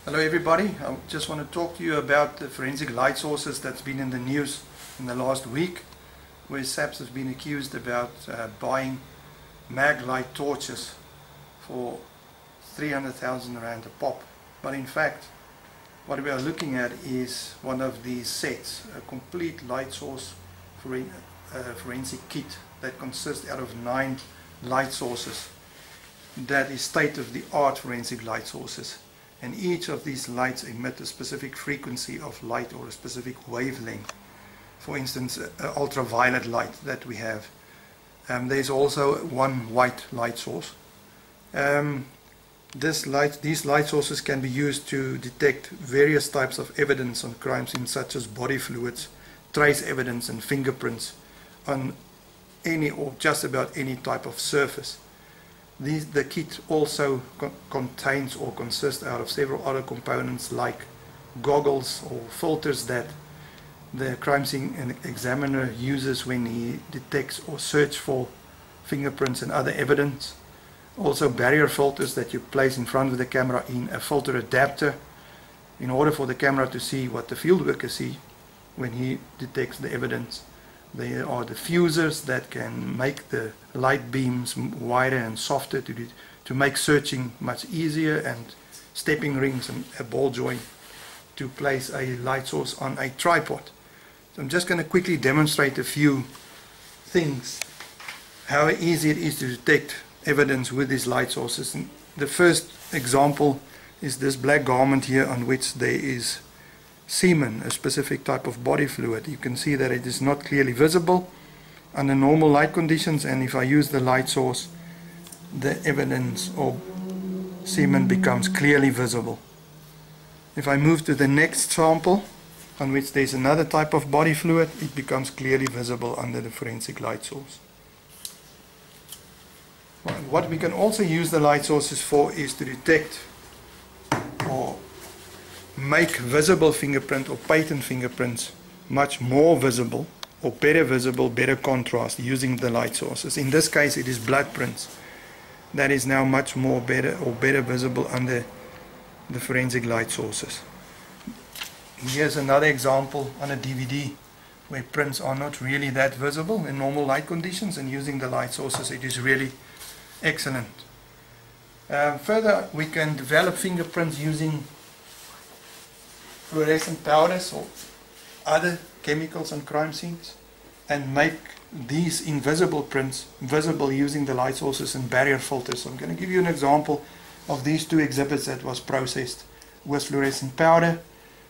Hello everybody, I just want to talk to you about the forensic light sources that's been in the news in the last week, where SAPS has been accused about buying mag light torches for 300,000 rand a pop. But in fact, what we are looking at is one of these sets, a complete light source forensic kit that consists out of 9 light sources. That is state-of-the-art forensic light sources. And each of these lights emit a specific frequency of light or a specific wavelength. For instance, ultraviolet light that we have. There's also one white light source. These light sources can be used to detect various types of evidence on crime scenes, such as body fluids, trace evidence and fingerprints on any or just about any type of surface. The kit also contains or consists out of several other components like goggles or filters that the crime scene examiner uses when he detects or searches for fingerprints and other evidence. Also barrier filters that you place in front of the camera in a filter adapter in order for the camera to see what the field worker sees when he detects the evidence. There are diffusers that can make the light beams wider and softer to make searching much easier, and stepping rings and a ball joint to place a light source on a tripod. So I'm just going to quickly demonstrate a few things, how easy it is to detect evidence with these light sources. And the first example is this black garment here on which there is semen, a specific type of body fluid. You can see that it is not clearly visible under normal light conditions, and if I use the light source, the evidence or semen becomes clearly visible. If I move to the next sample on which there is another type of body fluid, it becomes clearly visible under the forensic light source. What we can also use the light sources for is to detect or make visible fingerprint or patent fingerprints much more visible or better visible, better contrast using the light sources. In this case it is blood prints that is now much more better visible under the forensic light sources. Here's another example on a DVD where prints are not really that visible in normal light conditions, and using the light sources it is really excellent. Further, we can develop fingerprints using fluorescent powders or other chemicals on crime scenes, and make these invisible prints visible using the light sources and barrier filters. So I'm going to give you an example of these two exhibits that was processed with fluorescent powder.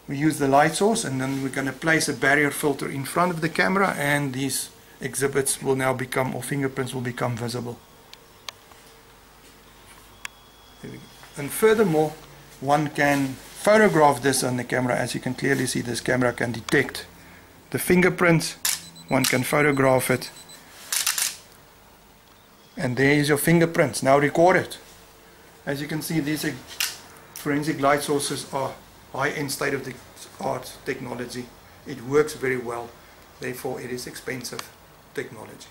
We use the light source, and then we're going to place a barrier filter in front of the camera, and these exhibits will now become, or fingerprints will become, visible. And furthermore, one can photograph this on the camera. As you can clearly see, this camera can detect the fingerprints. One can photograph it, and there is your fingerprints now recorded. As you can see, these forensic light sources are high-end state-of-the-art technology. It works very well, therefore it is expensive technology.